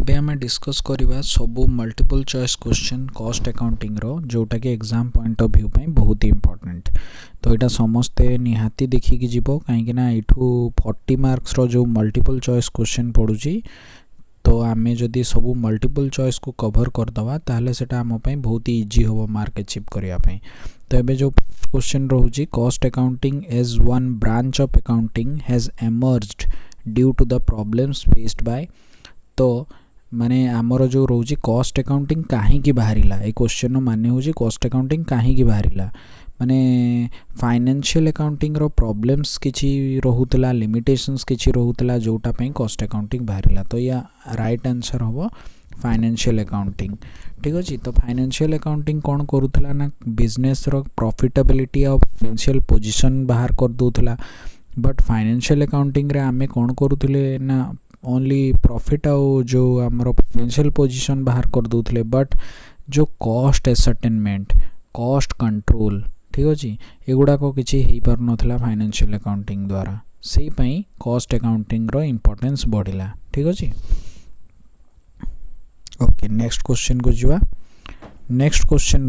एबे आमे डिस्कस करिबा सबु multiple choice question cost accounting रो जोटा कि एग्जाम पॉइंट ऑफ व्यू पई बहुत ही इंपोर्टेंट। तो एटा समस्ते निहाती देखि कि जीवो काहे ना इठू 40 मार्क्स रो जो मल्टीपल चॉइस क्वेश्चन पडुची तो आमे जदी सबु मल्टीपल चॉइस को कवर कर दवा ताहले सेटा हम पई बहुत ही इजी होबो मार्क अचीव करिया पई। तो एबे जो क्वेश्चन रहउची cost accounting as one branch of accounting has emerged due to the problems faced by. तो माने आमर जो रोजी कॉस्ट अकाउंटिंग काहे की बाहरिला ए क्वेश्चन नो माने होजी कॉस्ट अकाउंटिंग काहे की बाहरिला माने फाइनेंशियल अकाउंटिंग रो प्रॉब्लम्स किछि रहुतला लिमिटेशंस किछि रहुतला जोटा पे कॉस्ट अकाउंटिंग बाहरिला। तो या राइट आंसर होबो फाइनेंशियल अकाउंटिंग। ठीक अछि। तो फाइनेंशियल अकाउंटिंग कोन करूतला ना बिजनेस रो प्रॉफिटेबिलिटी और फाइनेंशियल पोजीशन बाहर कर दोतला। बट फाइनेंशियल अकाउंटिंग रे आमे कोन करूतले ना ओनली प्रॉफिट आउ जो आमर फाइनेंशियल पोजीशन बाहर कर दोतले। बट जो कॉस्ट एसर्टेनमेंट कॉस्ट कंट्रोल ठीक अछि एगुडा को किछि हेई पर नथला फाइनेंशियल अकाउंटिंग द्वारा सेही पई कॉस्ट अकाउंटिंग रो इंपोर्टेंस बढ़िला। ठीक अछि। ओके नेक्स्ट क्वेश्चन को जिवा। नेक्स्ट क्वेश्चन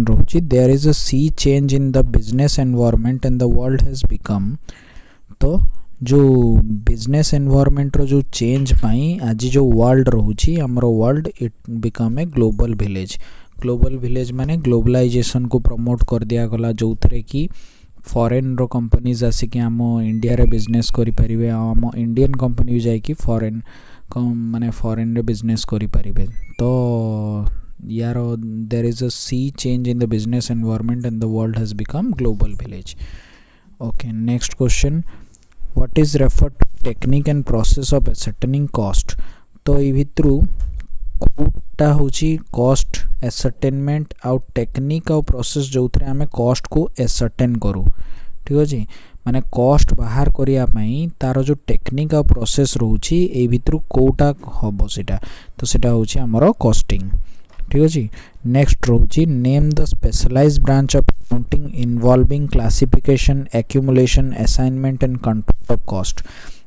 रहउची there is a sea change in the business environment and the world has become. तो जो बिजनेस एनवायरनमेंट रो जो चेंज पाई आज जो वर्ल्ड रहउची हमरो world it become a global village. Global village माने ग्लोबलाइजेशन को प्रमोट कर दिया गला जो थरे कि फॉरेन रो कंपनीज आसी कि हम इंडिया रे बिजनेस करि परिबे हम इंडियन कंपनी जाय कि फॉरेन माने फॉरेन रे बिजनेस करि परिबे। तो यार there is a sea change in the business environment and the world has become global village. Okay next question what is referred to technique and process of ascertaining cost। तो ए भितरु कोटा होची cost एसर्टेनमेंट आउ technique आउ process जोथरे हमें cost को ascertain करू। ठीक अछि माने कॉस्ट बाहर करिया पई तारो जो टेक्निक आउ प्रोसेस रहउची ए भितरु कोटा हबो सेटा। तो सेटा होची हमरो कॉस्टिंग। ठीक अछि। नेक्स्ट रहउची name the specialized branch of accounting involving classification accumulation assignment and control of cost.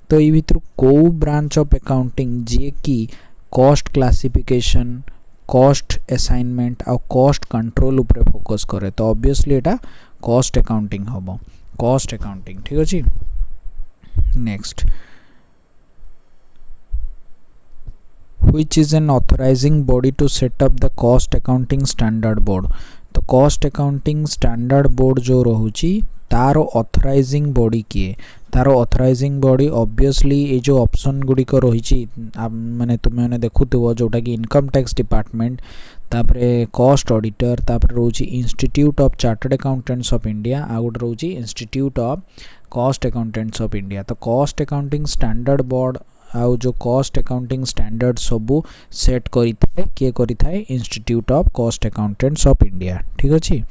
तो ए भितर को ब्रांच ऑफ अकाउंटिंग जे की कॉस्ट क्लासिफिकेशन कॉस्ट असाइनमेंट और कॉस्ट कंट्रोल ऊपर फोकस करे। तो ऑब्वियसली एटा कॉस्ट अकाउंटिंग हबो कॉस्ट अकाउंटिंग। ठीक अछि। Next which is an authorizing body to set up the cost accounting standard board। तो cost accounting standard board जो रहउची तारो ऑथराइजिंग बॉडी किए तारो ऑथराइजिंग बॉडी ऑब्वियसली ए जो ऑप्शन गुडी को रहिची माने तुमे माने देखुथबो जोटा कि इनकम टैक्स डिपार्टमेंट तापरे कॉस्ट ऑडिटर तापरे रहउची institute of chartered accountants of India आ गुड रहउची institute of cost accountants of India. तो कॉस्ट अकाउंटिंग स्टैंडर्ड बोर्ड आउ जो कॉस्ट अकाउंटिंग स्टैंडर्ड सबू सेट करी थाए के करी थाए institute of cost accountants of India. ठीक अछि।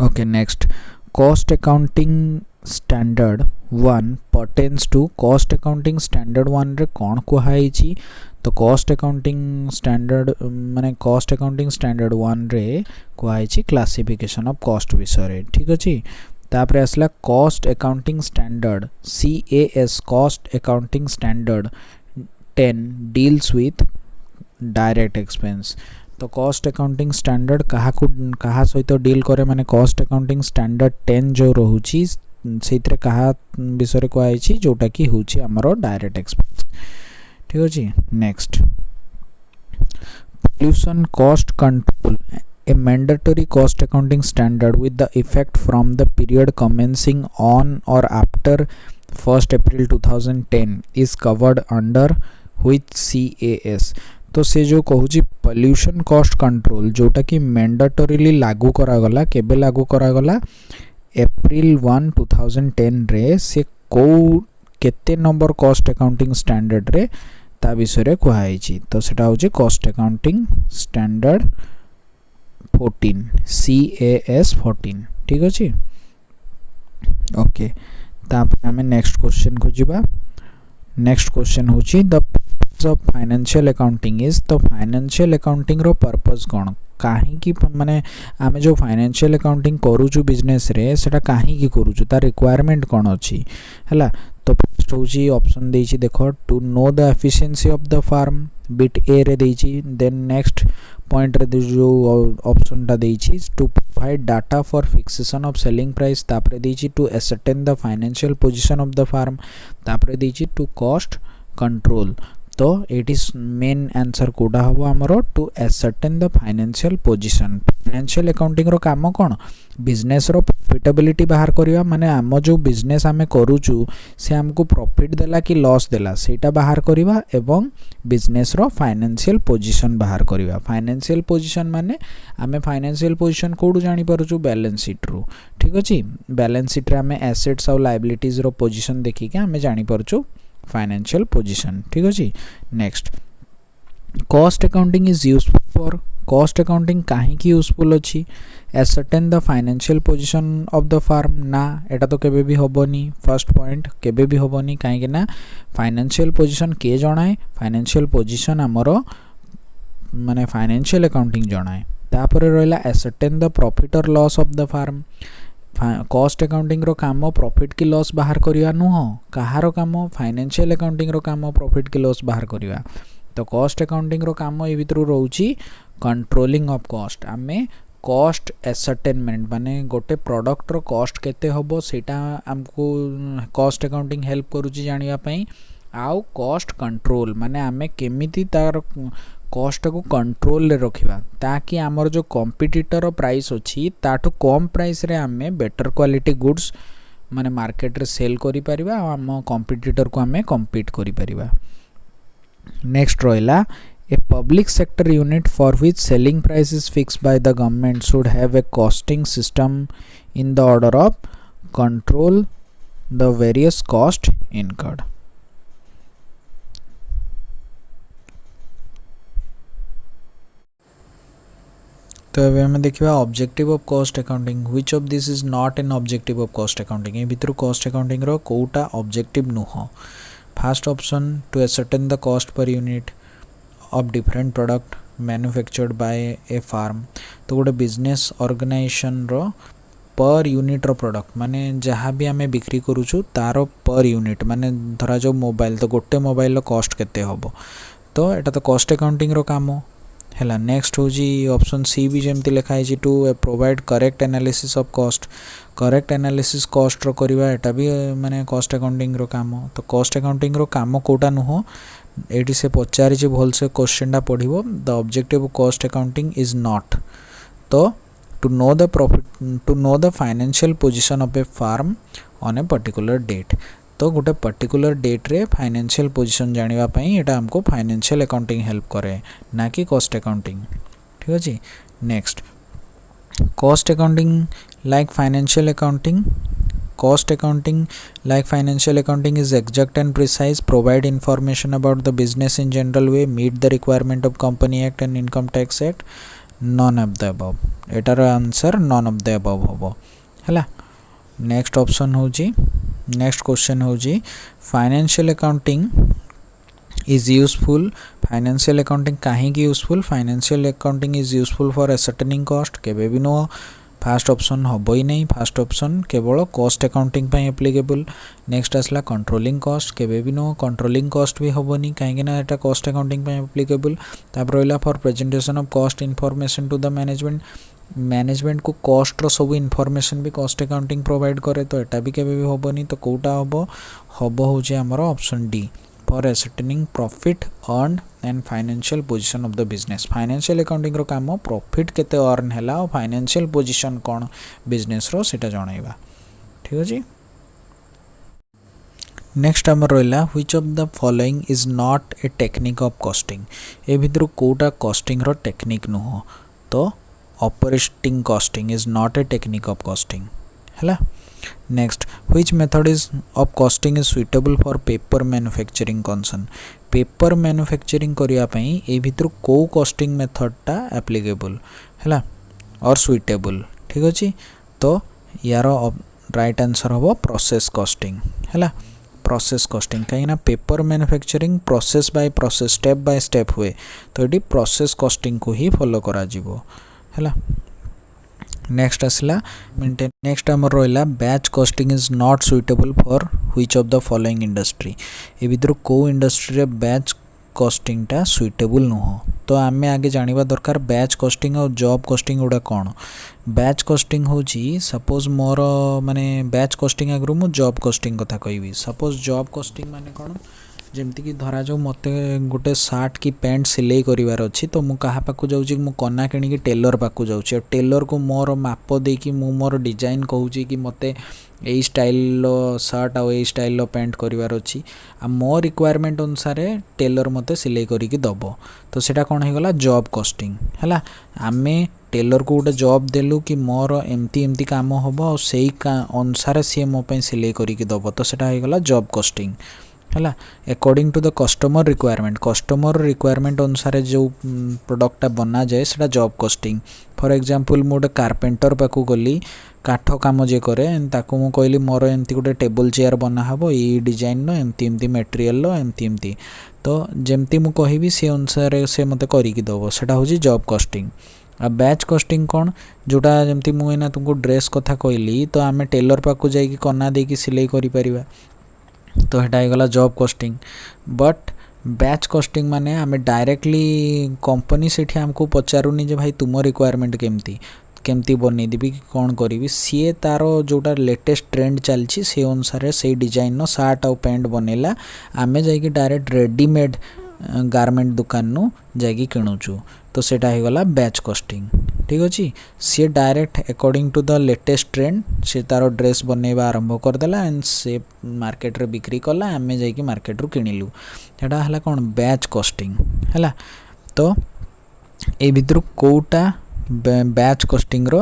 Okay next cost accounting standard 1 pertains to cost accounting standard 1 रे कोन कुहाई छी। तो कॉस्ट अकाउंटिंग स्टैंडर्ड माने कॉस्ट अकाउंटिंग स्टैंडर्ड 1 रे कुहाई छी क्लासिफिकेशन ऑफ कॉस्ट विषय रे। ठीक अछि। तापरे असला cost accounting standard CAS cost accounting standard 10 deals with direct expense. तो कॉस्ट अकाउंटिंग स्टैंडर्ड कहा सहित डील करे माने कॉस्ट अकाउंटिंग स्टैंडर्ड 10 जो रहउची सेइतरे कहा विषय को आइची जोटा कि होची हमरो डायरेक्ट एक्सपेंस। ठीक अछि। Next pollution cost control a mandatory cost accounting standard with the effect from the period commencing on or after 1st April 2010 is covered under which CAS। तो से जो कहूची पोल्यूशन कॉस्ट कंट्रोल जोटा कि mandatorily लागू करा गला केबे लागू करा गला April 1 2010 रे से को केते नंबर कॉस्ट अकाउंटिंग स्टैंडर्ड रे ता विषय रे कुहाई छी। तो सेटा होची कॉस्ट अकाउंटिंग स्टैंडर्ड 14 CAS 14। ठीक अछि। ओके तापर हमें नेक्स्ट क्वेश्चन को जिबा। नेक्स्ट क्वेश्चन होची the purpose of financial accounting is. तो फाइनेंशियल अकाउंटिंग रो पर्पस कोन कहीं माने आमे जो फाइनेंशियल अकाउंटिंग करूछु बिजनेस रे सेटा कहीं करूछु तार रिक्वायरमेंट कौन अच्छी है। तो फर्स्ट हूँ ऑप्शन देछि देखो to know the efficiency of the firm बिट ए रे देछि। देन नेक्स्ट पॉइंट रे जो ऑप्शन टा देछि to provide data for fixation of selling price तापरे देछि to ascertain the financial position of the firm तापरे देछि टू कॉस्ट कंट्रोल। तो इट इज मेन आंसर कोडा हबो हमरो to ascertain the financial position. Financial accounting रो काम कोन बिजनेस रो प्रॉफिटेबिलिटी बाहर करिवा माने हम जो बिजनेस आमे करूचु से हमको प्रॉफिट देला कि लॉस देला सेटा बाहर करिवा एवं बिजनेस रो फाइनेंशियल पोजीशन बाहर करिवा। फाइनेंशियल पोजीशन माने आमे फाइनेंशियल पोजीशन कोडू जानि परचु बैलेंस शीट रो। ठीक अछि बैलेंस शीट रे आमे एसेट्स और लायबिलिटीज रो पोजीशन देखि के आमे जानि परचु फाइनेंशियल पोजीशन। ठीक अछि next cost accounting is useful for cost accounting काहे की यूजफुल अछि ascertain the financial position of the firm ना एटा तो केबे भी होबनी। फर्स्ट पॉइंट केबे भी होबनी काहे कि ना फाइनेंशियल पोजीशन के जणाए फाइनेंशियल पोजीशन हमरो माने फाइनेंशियल अकाउंटिंग जणाए। तापर रहला एसर्टेन द प्रॉफिट और loss of the firm. Cost accounting रो काम प्रॉफिट की लॉस बाहर करिया नुह कहारो काम फाइनेंशियल अकाउंटिंग रो काम प्रॉफिट की लॉस बाहर करिया। तो कॉस्ट अकाउंटिंग रो काम ए भितर रहउची कंट्रोलिंग ऑफ कॉस्ट। आमे कॉस्ट एसर्टेनमेंट माने गोटे प्रोडक्ट रो कॉस्ट केते होबो सेटा हमको कॉस्ट अकाउंटिंग हेल्प करूची जानिया पई। आउ कॉस्ट कंट्रोल माने आमे केमिति तार कॉस्ट को कंट्रोल रे रखिबा ताकि हमर जो कॉम्पिटिटर प्राइस अछि ताठो कम प्राइस रे आमे बेटर क्वालिटी गुड्स माने मार्केट रे सेल करि परिबा आ हम कॉम्पिटिटर को आमे कॉम्पीट करि परिबा। नेक्स्ट रोइला a public sector unit for which selling price is fixed by the government should have a costing system in the order of control the various cost incurred। तो अब हमें देखिए objective of cost accounting which of this is not an objective of cost accounting. ए भितर cost accounting रो कोटा objective नुह। First option to ascertain the cost per unit of different product manufactured by a firm. तो गोटे business organisation रो per unit रो product माने जहाँ भी आमे बिक्री करूछु तारो पर यूनिट माने धरा जो मोबाइल तो गोटे मोबाइल रो कॉस्ट केते होबो तो एटा तो कॉस्ट अकाउंटिंग रो काम हैला। नेक्स्ट होजी ऑप्शन सी भी जेमती लिखा है to provide correct analysis of cost. Correct analysis cost रो करबा एटा भी माने कॉस्ट अकाउंटिंग रो काम। तो कॉस्ट अकाउंटिंग रो काम कोटा नुह एटी से पचारि जे भल से क्वेश्चन टा पढिबो। The objective of cost accounting is not तो to know the profit to know the financial position of a firm on a particular date. तो गोटे पर्टिकुलर डेट रे फाइनेंशियल पोजीशन जानिबा पई एटा हमको फाइनेंशियल अकाउंटिंग हेल्प करे ना कि कॉस्ट अकाउंटिंग। ठीक अछि next cost accounting like financial accounting. Cost accounting like financial accounting is exact and precise, provide information about the business in general way, meet the requirement of Company Act and Income Tax Act, none of the above। एटार answer none of the above होबो हैला। Next option होजी next question होजी financial accounting is useful. Financial accounting काहे की useful financial accounting is useful for ascertaining cost केबे भी नो। फास्ट ऑप्शन हम ही नहीं फास्ट ऑप्शन केवल कॉस्ट अकाउंटिंग एप्लीकेबल। नेक्स्ट आसला कंट्रोलिंग कॉस्ट केबे भी नो कंट्रोलिंग कॉस्ट भी हेनी कहीं कॉस्ट अकाउंटिंग एप्लीकेबल। तापर रहा for presentation of cost information to the management. Management को कॉस्ट रो सब इनफॉरमेशन भी कॉस्ट अकाउंटिंग प्रोवाइड करे तो एटा भी केबे भी हेनी। तो कोटा हम होचे हमर option D for ascertaining profit earn and financial position of the business. Financial accounting रो काम प्रॉफिट केते अर्न हैला और फाइनेंशियल पोजीशन कौन बिजनेस रो सेटा जणाइबा। ठीक अछि नेक्स्ट हमर रहला which of the following is not a technique of costing. ए भितर कोटा कॉस्टिंग रो टेक्निक नुह। तो operating costing is not a technique of costing हैला। Next which method is of costing is suitable for paper manufacturing concern. Paper manufacturing करिया पई ए भितर को कॉस्टिंग मेथड टा एप्लीकेबल हैला और सुइटेबल। ठीक अछि तो यार राइट आंसर होबो प्रोसेस कॉस्टिंग हैला। प्रोसेस कॉस्टिंग कहीं paper manufacturing process by process step by step हुए तो ये प्रोसेस कॉस्टिंग को ही फॉलो करा जिवो। है। नेक्स्ट आसला मेंटेन नेक्स्ट आमर रहा batch costing is not suitable for which of the following industry ए भितर को इंडस्ट्री रे बैच कॉस्टिंगटा सुइटेबल नुह। तो आम आगे जानिबा दरकार बैच कॉस्टिंग और जॉब कॉस्टिंग गुड़ा कौन। बैच कॉस्टिंग होची सपोज मोर माने बैच कॉस्टिंग आगु मु जॉब कॉस्टिंग कथा कहबी। सपोज जॉब कॉस्टिंग माने कौन जमती कि धरा जाऊ मते गोटे सार्ट कि पैंट सिलाई करिवार अछि तो मु कहा पाकु जाउची मु कना किणी कि टेलर पाकु जाउची टेलर को मोर माप दे कि मु मोर डिजाइन कहूची कि मते एई स्टाइल शर्ट आ एई स्टाइल पैंट करिवार अछि आ मो रिक्वायरमेंट अनुसार टेलर मते सिलाई करी कि दबो तो सेटा कोन हे गला जॉब कॉस्टिंग हैला। आमे टेलर को गोटे जॉब देलु कि मोर एमती एमती काम हबो और सेई अनुसार सी मो पे सिलाई करी कि दबो तो सेटा हे गला जॉब कॉस्टिंग हैला। According to the customer requirement अनुसार जो प्रोडक्टा बना जाए सेटा जॉब कॉस्टिंग। फॉर एग्जांपल मु गोटे कारपेंटर पाकु गली काठ काम जे करे ताकू मु कहली मोर एमती गोटे टेबल चेयर बना हबो ई डिजाइन नो एमती एमती मटेरियल लो एमती एमती तो जेमती मु कहबी से अनुसार से मते करी कि दबो सेटा होजी जॉब कॉस्टिंग। आ बैच कॉस्टिंग कौन जोटा जमती मु एना तुमको ड्रेस कथा कहली तो आमे टेलर पाकु जाई कि कना दे कि सिलाई करि परिबा तो हेटा गला job costing. But batch costing माने आमे डायरेक्टली कंपनी सेठी हमको पचारुनी जे भाई तुम रिक्वायरमेंट केमती बनै देबी कि कौन करी सी तार जोटा लेटेस्ट ट्रेंड चलछि से अनुसार से डिजाइन नो शर्ट और पैंट बनेला आमे जाई डायरेक्ट रेडीमेड गारमेंट दुकान नु जाई किणुचु तो सेटा हे गला बैच कॉस्टिंग। ठीक अछि C direct according to the latest trend से तार ड्रेस बनैबा आरंभ कर देला एंड से मार्केट रे बिक्री कला आमे जाई मार्केट रू किनिलु एटा हला कोन बैच कॉस्टिंग हैला। तो ए भितर कोटा बैच कॉस्टिंग रो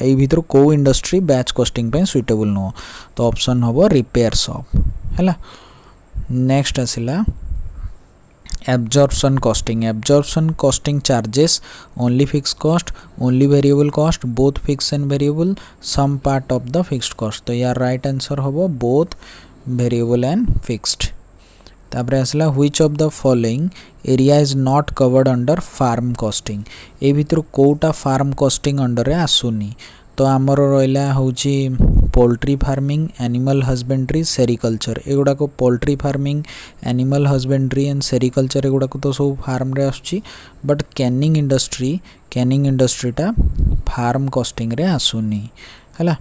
ए भितर को इंडस्ट्री बैच कॉस्टिंग पे सुइटेबल नो तो ऑप्शन हबो रिपेयर शॉप हैला। नेक्स्ट आसिला absorption costing charges only fixed cost, only variable cost, both fixed and variable, some part of the fixed cost। तो यार राइट आंसर होबो both variable and fixed। तापर आसला which of the following area is not covered under farm costing ए भितर Kota farm costing under रे आसुनी तो आमर रहा हूँ poultry farming animal husbandry sericulture एगुड़ा को poultry farming animal husbandry and sericulture एगुड़ा को तो सब फार्म रे आसुची बट कैनिंग इंडस्ट्रीटा फार्म कॉस्टिंग रे आसुनी हैला।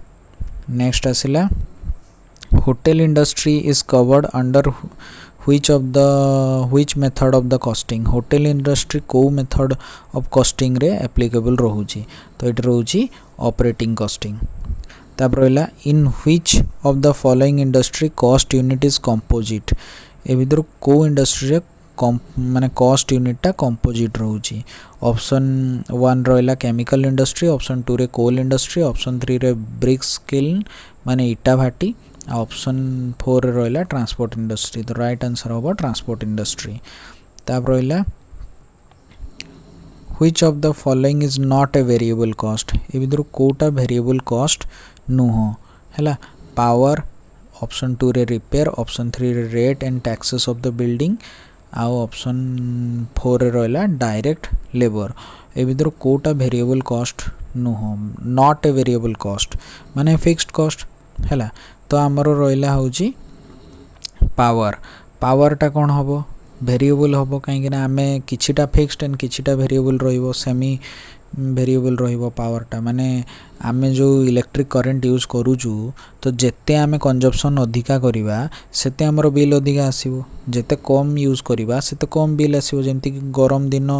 नेक्स्ट आसिला hotel industry is covered under which method of the costing hotel industry को मेथड ऑफ कॉस्टिंग रे एप्लीकेबल रहूची तो ये रहूची ऑपरेटिंग कॉस्टिंग। तापर रहला इन which of the following industry cost unit is composite ए भितर को इंडस्ट्री रे माने कॉस्ट यूनिटा कंपोजिट रहूची। ऑप्शन 1 रहला केमिकल इंडस्ट्री, ऑप्शन 2 रे कोल इंडस्ट्री, ऑप्शन 3 रे ब्रिक्स किल्न माने इटा भाटी, ऑप्शन 4 रे रहला ट्रांसपोर्ट इंडस्ट्री तो राइट आंसर होबो ट्रांसपोर्ट इंडस्ट्री। तापर रहला which of the following is not a variable cost ए भितर कोटा वेरिएबल कॉस्ट नुहो हैला। पावर ऑप्शन 2 रे रिपेयर, ऑप्शन 3 रे rate and taxes of the building आउ ऑप्शन 4 रे रहला डायरेक्ट लेबर ए भितर कोटा वेरिएबल कॉस्ट नुहो नॉट ए वेरिएबल कॉस्ट माने फिक्स्ड कॉस्ट हैला। तो आमर रहला होची पावरटा कौन हम वेरिएबल हम कहीं आमे किछिटा फिक्स्ड एंड किछिटा वेरिएबल रहिबो सेमी वेरिएबल रहिबो पावरटा माने आमे जो इलेक्ट्रिक करंट यूज करूचु तो जेते आमे कंजप्शन अधिका करिबा सेते हमर बिल अधिका आसीबो जेते कम यूज करिबा सेते कम बिल आसीबो। जेमति कि गरम दिन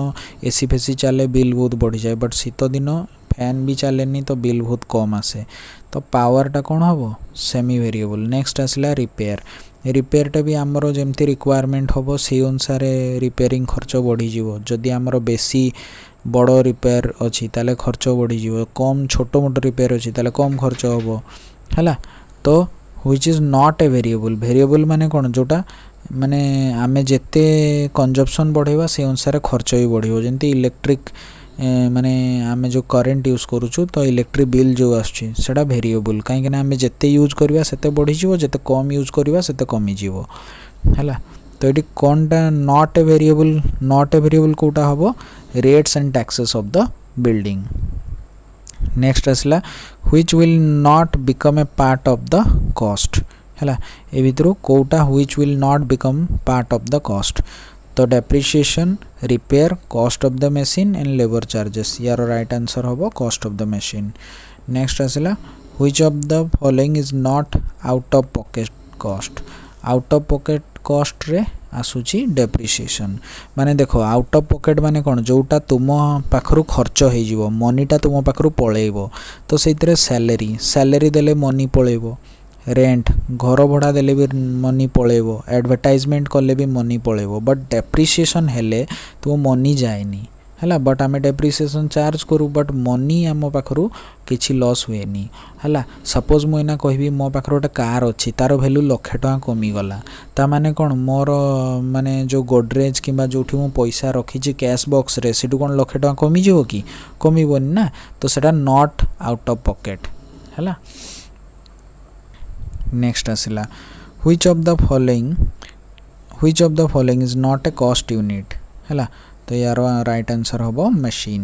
एसी फेसी चले बिल बहुत बढ़ी जाए बट शीत दिन फैन भी चलेनी तो बिल बहुत कम आसे तो पावरटा कौन हम सेमी वेरिएबल। नेक्स्ट आसला रिपेयरटा भी आमर जमती रिक्वायरमेंट हम से अनुसार रिपेयरिंग खर्च बढ़ी जीवो जदि आमर बेसी बड़ रिपेयर अच्छी ताले खर्च बढ़ी जीवो कम छोट मोट रिपेयर अच्छी ताले कम खर्च हम हैला। तो which is not a variable माने कौन जोटा माने आमे जेते कंजप्शन बढ़ेबा से अनुसार खर्च भी बढ़िबो जेंति इलेक्ट्रिक माने आमे जो करंट यूज करूछु तो इलेक्ट्रिक बिल जो आछी सेटा वेरिएबल कहीं ना आमे जेते यूज करबा सेते बढ़ी जीवो जेते कम यूज करबा सेते कमी जीवो हैला। तो ये कोनटा नॉट ए वेरिएबल कोटा हबो rates and taxes of the building. Next आसला which will not become a part of the cost हैला ए भितरु Kota which will not become part of the cost तो depreciation, repair, cost of the machine and labor charges यार right answer होबो cost of the machine. Next आसला which of the following is not out of pocket cost out of pocket cost रे आसुची depreciation माने देखो out of pocket माने कोन जोटा तुम पाखरु खर्च हे जीवो मनीटा तुम पाखरु पळेइबो तो सेइतरे सैलरी देले मनी पळेइबो रेंट घर भड़ा देले भी मनी पळेइबो एडवर्टाइजमेंट कले भी मनी पळेइबो बट डेप्रिसिएशन हेले तो मनी जाएनी हैला बट आमे डेप्रिसिएशन चार्ज करू बट मनी आम पाखरु किछि लॉस हुएनी हैला सपोज मु एना कहबी मो पाखरु गोटे कार अछि तार वैल्यू लाख टका कमी गला ता माने कोन मोर माने जो गोडरेज किबा जोठी मु पैसा रखी छी कैश बॉक्स रे सेटु कोन लाख टका कमी जिवो की कमीबोनी ना तो सेटा नॉट आउट ऑफ पॉकेट हैला. नेक्स्ट आसिला which of the following is not a cost unit हैला तो यार राइट आंसर होबो मशीन.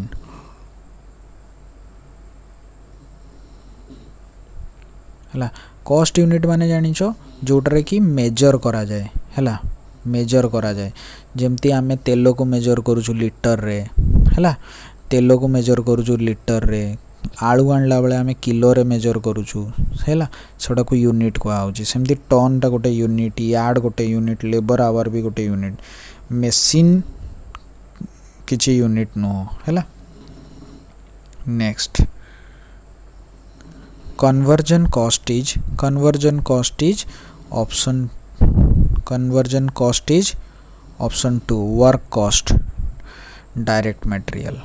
हैला कॉस्ट यूनिट माने जानिछो जोटरे की मेजर करा जाए हैला मेजर करा जाए जेमती आमे तेल को मेजर करूछु लीटर रे हैला तेल को मेजर करूछु लीटर रे आलू आणला बेले आमे किलो रे मेजर करूछु हैला सेडा को यूनिट को आउची सेमती टन टा गोटे यूनिट यार्ड गोटे यूनिट लेबर आवर भी गोटे यूनिट मशीन किछि यूनिट नो हैला. Next conversion cost is option 2 work cost direct material.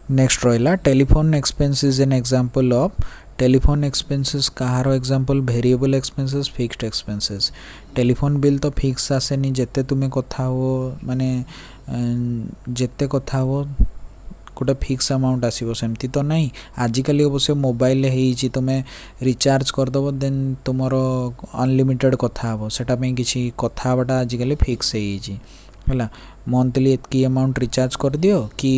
Next रहिला telephone expense is an example of telephone expenses कहारो example variable expenses fixed expenses telephone bill तो fix आसेनी जेते तुमे कथा हो माने जेते कथा हो गोटे फिक्स अमाउंट आसीबो सेमती तो नहीं आजिकल अवश्य मोबाइल हेइची तुमे रिचार्ज कर दबो देन तुमरो अनलिमिटेड कथा हो सेटा पे किछि कथा बटा आजिकल फिक्स हेइची हला मंथली एतकी अमाउंट रिचार्ज कर दियो कि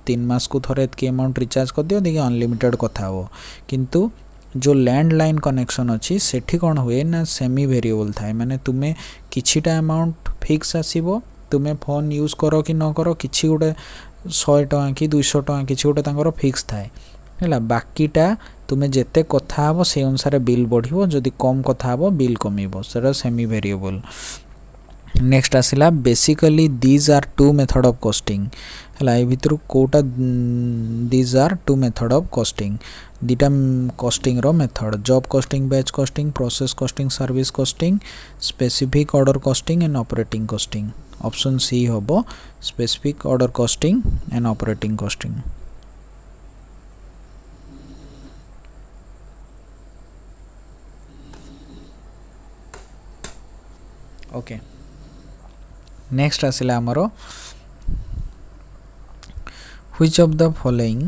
3 मास को थरे एतकी अमाउंट रिचार्ज कर दियो देखि अनलिमिटेड कथा हो किंतु जो लैंडलाइन कनेक्शन अच्छी सेठी कौन हुए ना सेमी वेरिएबल थाए माने तुमे किछिटा अमाउंट फिक्स आसीबो तुमे फोन यूज करो कि न करो किछि गोटे 100 टका कि 200 टका किछि गोटे तांकर फिक्स थाए हैला बाकीटा तुमे जेते कथा हबो से अनुसार बिल बढ़िबो जदी कम कथा हबो बिल कमिबो सेरा सेमी वेरिएबल. नेक्स्ट आसिला basically these are two method of costing हैला ए भितर कोटा these are two method of costing दीटा कॉस्टिंग रो method job costing batch costing process costing service costing specific order costing and operating costing option C होबो specific order costing and operating costing. Okay next आसिला हमरो which of the following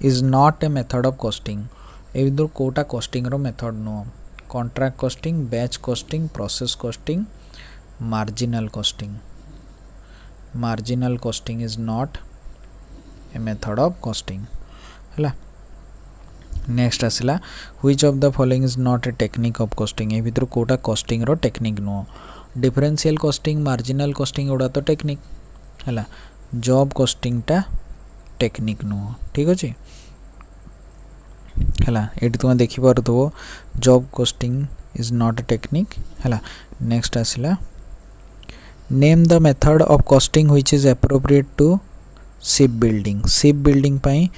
is not a method of costing ए विदुर कोटा costing रो method no contract costing batch costing process costing marginal costing is not a method of costing हैला. Next आसिला which of the following is not a technique of costing ए विदुर कोटा costing रो technique no differential costing marginal costing ओडा तो technique हैला job costing टा टेक्निक नो ठीक अछि हैला एटी तुम देखि पारथबो job costing is not a technique हैला. नेक्स्ट आसिला name the method of costing which is appropriate to ship building पई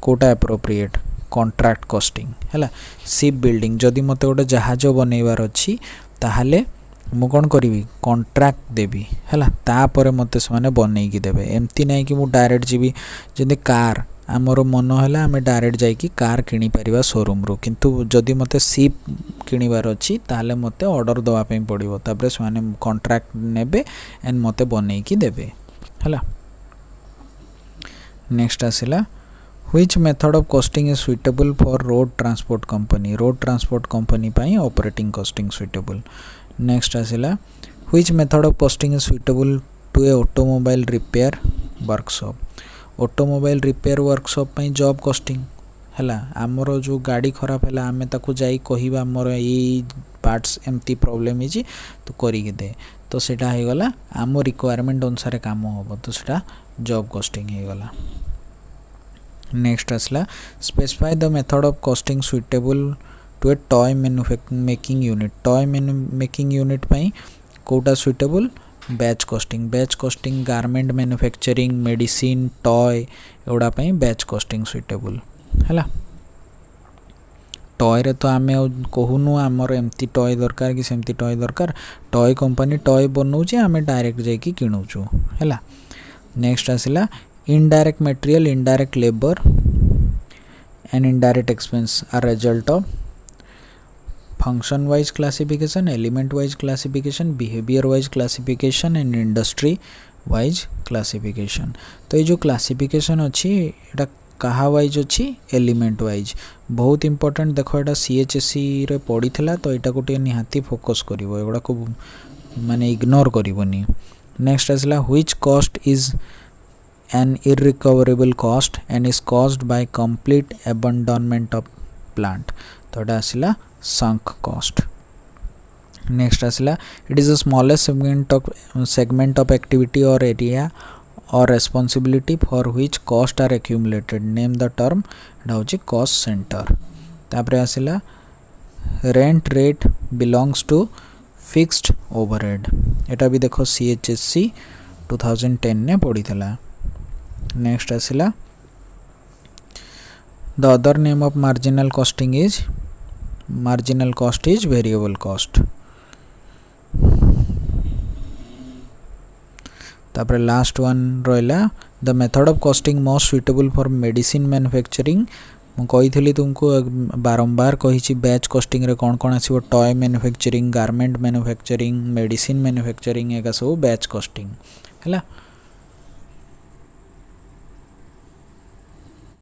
कोटा एप्रोप्रिएट कॉन्ट्रैक्ट कॉस्टिंग हैला शिप बिल्डिंग जदि मते गोटे जहाज बनैबार अछि ताहाले मु कौन करी कॉन्ट्रैक्ट देवी हैला तापर मते से बनई की देबे एमती नहीं कि मु डायरेक्ट जीवी जदि कार आमर मन है आम डायरेक्ट जाइकी कार किनी परिबा शोरूम रू किंतु जदि मते शिप किनिबार अछि ताले मते ऑर्डर दवा पे पड़िबो तापर से कॉन्ट्रैक्ट नेबे एंड मते बनई की देबे हैला. नेक्स्ट आसिला Which method of costing is suitable for road transport company? Road transport company ପାଇଁ operating costing suitable. Next आसिला which method of costing is suitable to a automobile repair workshop? Automobile repair workshop ପାଇଁ job costing हैला आमर जो गाड़ी खराब हैला आमे ताकू जाई कहिबा हमर ए पार्ट्स एमती प्रॉब्लम हिची तो करी के दे तो सेटा हे गला आम रिक्वायरमेंट अनुसार काम होबो तो सेटा जॉब कॉस्टिंग हे गला. नेक्स्ट आसला specify the method of costing suitable to a toy making unit. Toy making unit पई कोटा suitable batch costing garment manufacturing medicine toy एवडा पई बैच कॉस्टिंग सुइटेबल हैला. टॉय रे तो आमे कहूनु आमर एमती टॉय दरकार कि सेमती टॉय दरकार टॉय कंपनी टॉय बनौचे आमे डायरेक्ट जाई किणुचु हैला. नेक्स्ट आसिला indirect material, indirect labor and indirect expense are result of function wise classification, element wise classification, behavior wise classification and industry wise classification. तो ये जो classification अच्छी एटा कहा वाइज अच्छी एलिमेंट वाइज बहुत इंपोर्टेंट. देखो एटा CHSE रे पड़ी थिला तो एटा गोटे निहाती फोकस करिवो एगुडा को माने इग्नोर करिवोनी. नेक्स्ट आसला which cost is an irrecoverable cost and is caused by complete abandonment of plant. तो एटा आसिला sunk cost. नेक्स्ट आसिला it is the smallest segment of activity or area or responsibility for which cost are accumulated. Name the term. एटा होची cost center. तापरे आसिला rent rate belongs to fixed overhead. एटा भी देखो CHSE 2010 ने पड़ी थला. Next आसिला the other name of marginal costing is marginal cost is variable cost. तापरे last one रहिला the method of costing most suitable for medicine manufacturing. मु कही तुमको बारंबार कही बैच कॉस्टिंग रे कौन कौन आसीबो toy manufacturing garment manufacturing medicine manufacturing एका सब बैच कॉस्टिंग हैला.